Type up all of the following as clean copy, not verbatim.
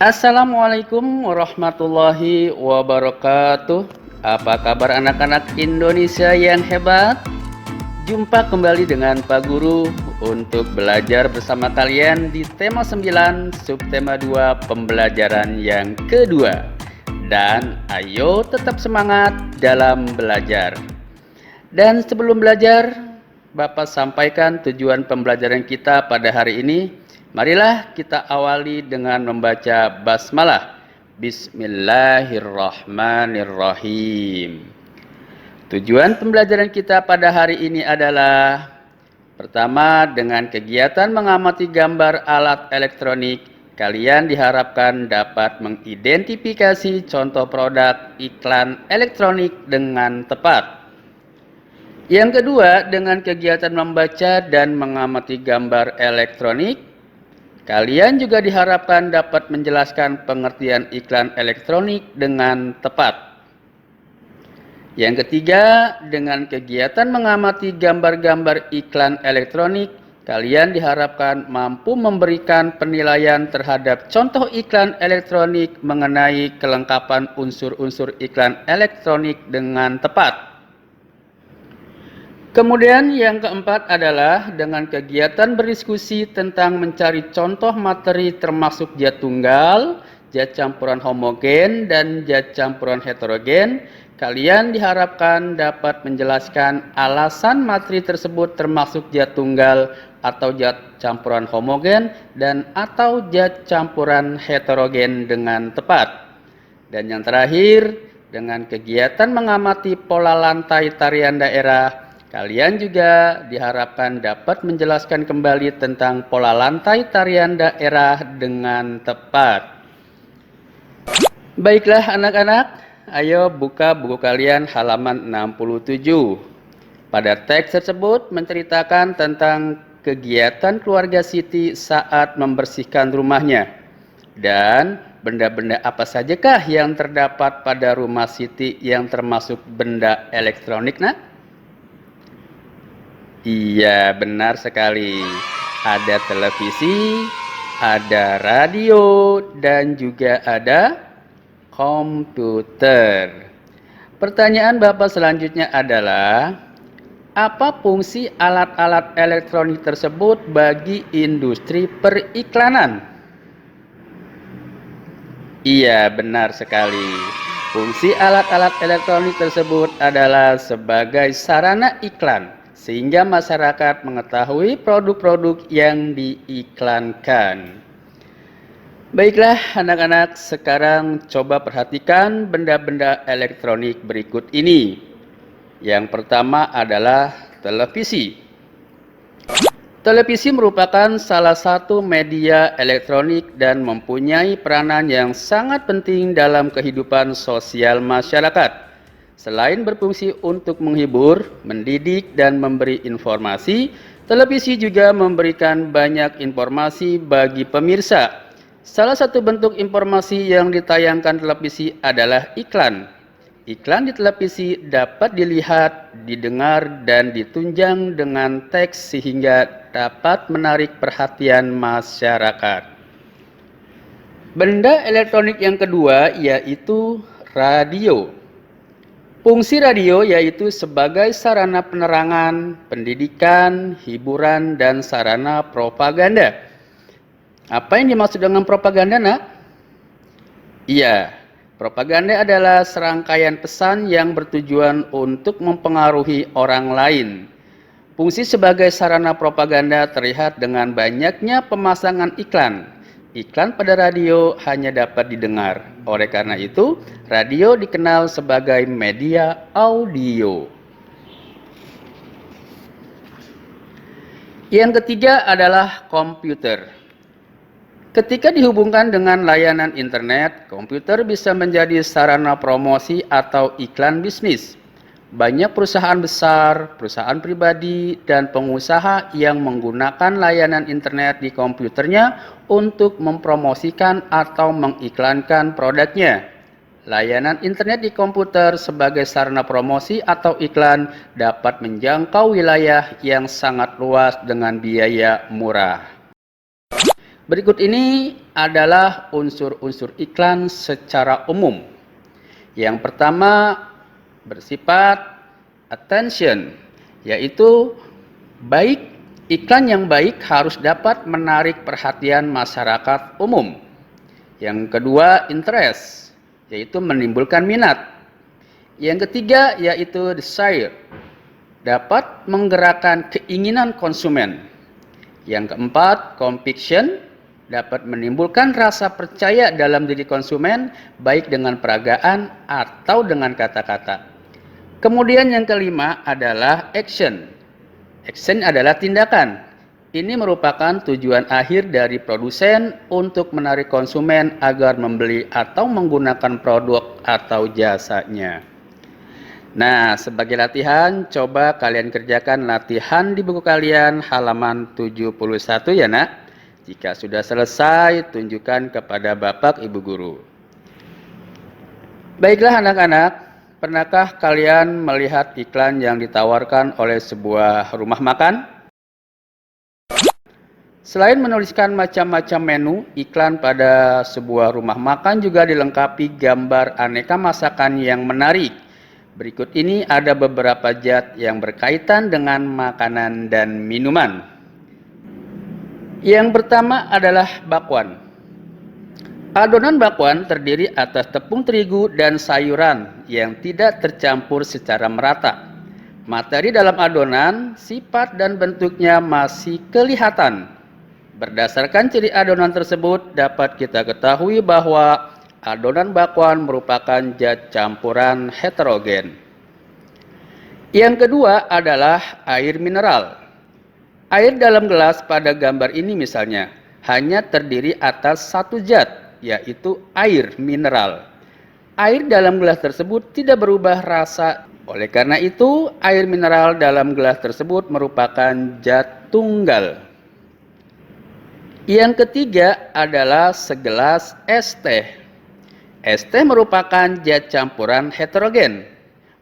Assalamualaikum warahmatullahi wabarakatuh. Apa kabar anak-anak Indonesia yang hebat? Jumpa kembali dengan Pak Guru untuk belajar bersama kalian di tema 9 subtema 2 pembelajaran yang kedua. Dan ayo tetap semangat dalam belajar. Dan sebelum belajar, Bapak sampaikan tujuan pembelajaran kita pada hari ini. Marilah kita awali dengan membaca basmalah. Bismillahirrahmanirrahim. Tujuan pembelajaran kita pada hari ini adalah: pertama, dengan kegiatan mengamati gambar alat elektronik, kalian diharapkan dapat mengidentifikasi contoh produk iklan elektronik dengan tepat. Yang kedua, dengan kegiatan membaca dan mengamati gambar elektronik, kalian juga diharapkan dapat menjelaskan pengertian iklan elektronik dengan tepat. Yang ketiga, dengan kegiatan mengamati gambar-gambar iklan elektronik, kalian diharapkan mampu memberikan penilaian terhadap contoh iklan elektronik mengenai kelengkapan unsur-unsur iklan elektronik dengan tepat. Kemudian yang keempat adalah dengan kegiatan berdiskusi tentang mencari contoh materi termasuk zat tunggal, zat campuran homogen, dan zat campuran heterogen. Kalian diharapkan dapat menjelaskan alasan materi tersebut termasuk zat tunggal atau zat campuran homogen dan atau zat campuran heterogen dengan tepat. Dan yang terakhir, dengan kegiatan mengamati pola lantai tarian daerah, kalian juga diharapkan dapat menjelaskan kembali tentang pola lantai tarian daerah dengan tepat. Baiklah anak-anak, ayo buka buku kalian halaman 67. Pada teks tersebut menceritakan tentang kegiatan keluarga Siti saat membersihkan rumahnya. Dan benda-benda apa sajakah yang terdapat pada rumah Siti yang termasuk benda elektronik, nak? Iya, benar sekali. Ada televisi, ada radio, dan juga ada komputer. Pertanyaan Bapak selanjutnya adalah, apa fungsi alat-alat elektronik tersebut bagi industri periklanan? Iya, benar sekali. Fungsi alat-alat elektronik tersebut adalah sebagai sarana iklan, sehingga masyarakat mengetahui produk-produk yang diiklankan. Baiklah anak-anak, sekarang coba perhatikan benda-benda elektronik berikut ini. Yang pertama adalah televisi. Televisi merupakan salah satu media elektronik dan mempunyai peranan yang sangat penting dalam kehidupan sosial masyarakat. Selain berfungsi untuk menghibur, mendidik, dan memberi informasi, televisi juga memberikan banyak informasi bagi pemirsa. Salah satu bentuk informasi yang ditayangkan televisi adalah iklan. Iklan di televisi dapat dilihat, didengar, dan ditunjang dengan teks sehingga dapat menarik perhatian masyarakat. Benda elektronik yang kedua yaitu radio. Fungsi radio yaitu sebagai sarana penerangan, pendidikan, hiburan, dan sarana propaganda. Apa yang dimaksud dengan propaganda, nak? Iya, propaganda adalah serangkaian pesan yang bertujuan untuk mempengaruhi orang lain. Fungsi sebagai sarana propaganda terlihat dengan banyaknya pemasangan iklan. Iklan pada radio hanya dapat didengar. Oleh karena itu, radio dikenal sebagai media audio. Yang ketiga adalah komputer. Ketika dihubungkan dengan layanan internet, komputer bisa menjadi sarana promosi atau iklan bisnis. Banyak perusahaan besar, perusahaan pribadi, dan pengusaha yang menggunakan layanan internet di komputernya untuk mempromosikan atau mengiklankan produknya. Layanan internet di komputer sebagai sarana promosi atau iklan dapat menjangkau wilayah yang sangat luas dengan biaya murah. Berikut ini adalah unsur-unsur iklan secara umum. Yang pertama bersifat attention, yaitu iklan yang baik harus dapat menarik perhatian masyarakat umum. Yang kedua interest, yaitu menimbulkan minat. Yang ketiga yaitu desire, dapat menggerakkan keinginan konsumen. Yang keempat conviction, dapat menimbulkan rasa percaya dalam diri konsumen, baik dengan peragaan atau dengan kata-kata. Kemudian yang kelima adalah action. Action adalah tindakan. Ini merupakan tujuan akhir dari produsen untuk menarik konsumen agar membeli atau menggunakan produk atau jasanya. Nah, sebagai latihan, coba kalian kerjakan latihan di buku kalian halaman 71 ya nak. Jika sudah selesai, tunjukkan kepada Bapak Ibu Guru. Baiklah anak-anak, pernahkah kalian melihat iklan yang ditawarkan oleh sebuah rumah makan? Selain menuliskan macam-macam menu, iklan pada sebuah rumah makan juga dilengkapi gambar aneka masakan yang menarik. Berikut ini ada beberapa zat yang berkaitan dengan makanan dan minuman. Yang pertama adalah bakwan. Adonan bakwan terdiri atas tepung terigu dan sayuran yang tidak tercampur secara merata. Materi dalam adonan, sifat dan bentuknya masih kelihatan. Berdasarkan ciri adonan tersebut, dapat kita ketahui bahwa adonan bakwan merupakan zat campuran heterogen. Yang kedua adalah air mineral. Air dalam gelas pada gambar ini misalnya hanya terdiri atas satu zat, yaitu air mineral. Air dalam gelas tersebut tidak berubah rasa. Oleh karena itu, air mineral dalam gelas tersebut merupakan zat tunggal. Yang ketiga adalah segelas es teh. Es teh merupakan zat campuran heterogen.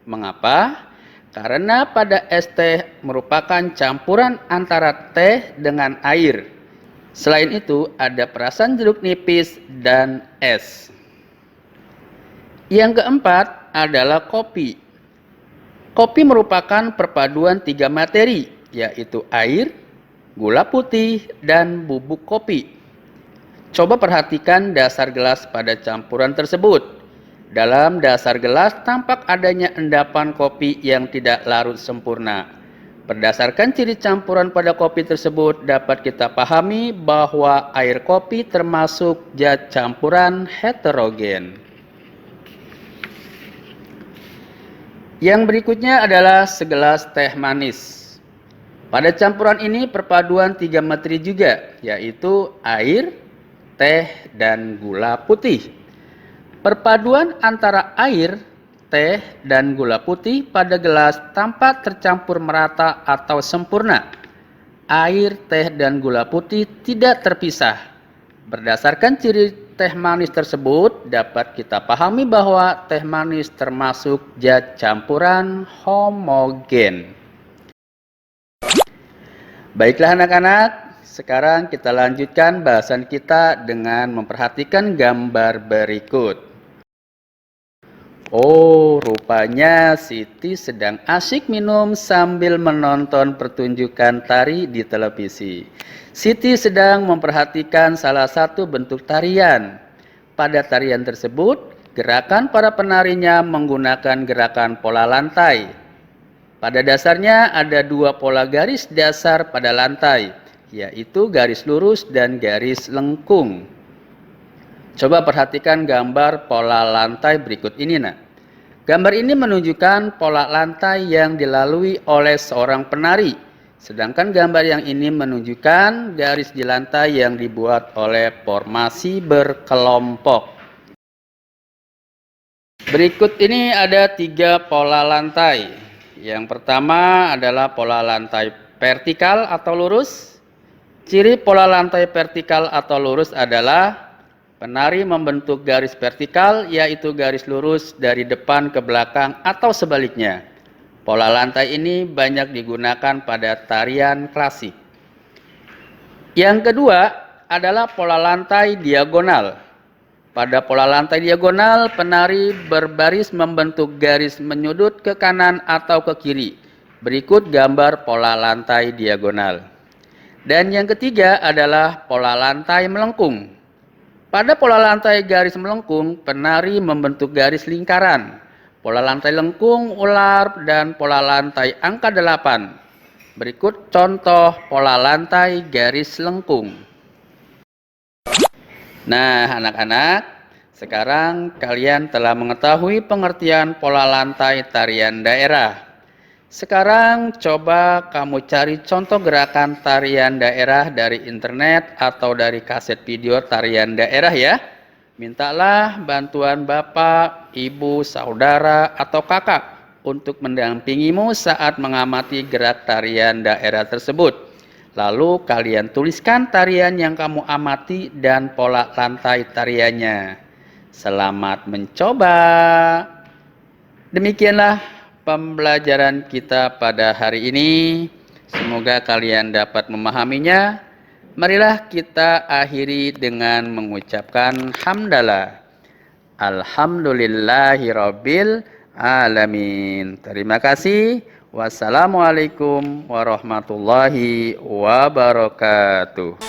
Mengapa? Karena pada es teh merupakan campuran antara teh dengan air. Selain itu, ada perasan jeruk nipis dan es. Yang keempat adalah kopi. Kopi merupakan perpaduan tiga materi, yaitu air, gula putih, dan bubuk kopi. Coba perhatikan dasar gelas pada campuran tersebut. Dalam dasar gelas tampak adanya endapan kopi yang tidak larut sempurna. Berdasarkan ciri campuran pada kopi tersebut, dapat kita pahami bahwa air kopi termasuk zat campuran heterogen. Yang berikutnya adalah segelas teh manis. Pada campuran ini perpaduan tiga materi juga, yaitu air, teh, dan gula putih. Perpaduan antara air, teh, dan gula putih pada gelas tampak tercampur merata atau sempurna. Air, teh, dan gula putih tidak terpisah. Berdasarkan ciri teh manis tersebut, dapat kita pahami bahwa teh manis termasuk zat campuran homogen. Baiklah anak-anak, sekarang kita lanjutkan bahasan kita dengan memperhatikan gambar berikut. Oh, rupanya Siti sedang asyik minum sambil menonton pertunjukan tari di televisi. Siti sedang memperhatikan salah satu bentuk tarian. Pada tarian tersebut, gerakan para penarinya menggunakan gerakan pola lantai. Pada dasarnya ada dua pola garis dasar pada lantai, yaitu garis lurus dan garis lengkung. Coba perhatikan gambar pola lantai berikut ini nak. Gambar ini menunjukkan pola lantai yang dilalui oleh seorang penari. Sedangkan gambar yang ini menunjukkan garis di lantai yang dibuat oleh formasi berkelompok. Berikut ini ada tiga pola lantai. Yang pertama adalah pola lantai vertikal atau lurus. Ciri pola lantai vertikal atau lurus adalah penari membentuk garis vertikal, yaitu garis lurus dari depan ke belakang atau sebaliknya. Pola lantai ini banyak digunakan pada tarian klasik. Yang kedua adalah pola lantai diagonal. Pada pola lantai diagonal, penari berbaris membentuk garis menyudut ke kanan atau ke kiri. Berikut gambar pola lantai diagonal. Dan yang ketiga adalah pola lantai melengkung. Pada pola lantai garis melengkung, penari membentuk garis lingkaran. Pola lantai lengkung, ular, dan pola lantai angka 8. Berikut contoh pola lantai garis lengkung. Nah, anak-anak, sekarang kalian telah mengetahui pengertian pola lantai tarian daerah. Sekarang coba kamu cari contoh gerakan tarian daerah dari internet atau dari kaset video tarian daerah ya. Mintalah bantuan bapak, ibu, saudara, atau kakak untuk mendampingimu saat mengamati gerak tarian daerah tersebut. Lalu kalian tuliskan tarian yang kamu amati dan pola lantai tariannya. Selamat mencoba. Demikianlah pembelajaran kita pada hari ini. Semoga kalian dapat memahaminya. Marilah kita akhiri dengan mengucapkan hamdalah. Alhamdulillahirabbil alamin. Terima kasih. Wassalamualaikum warahmatullahi wabarakatuh.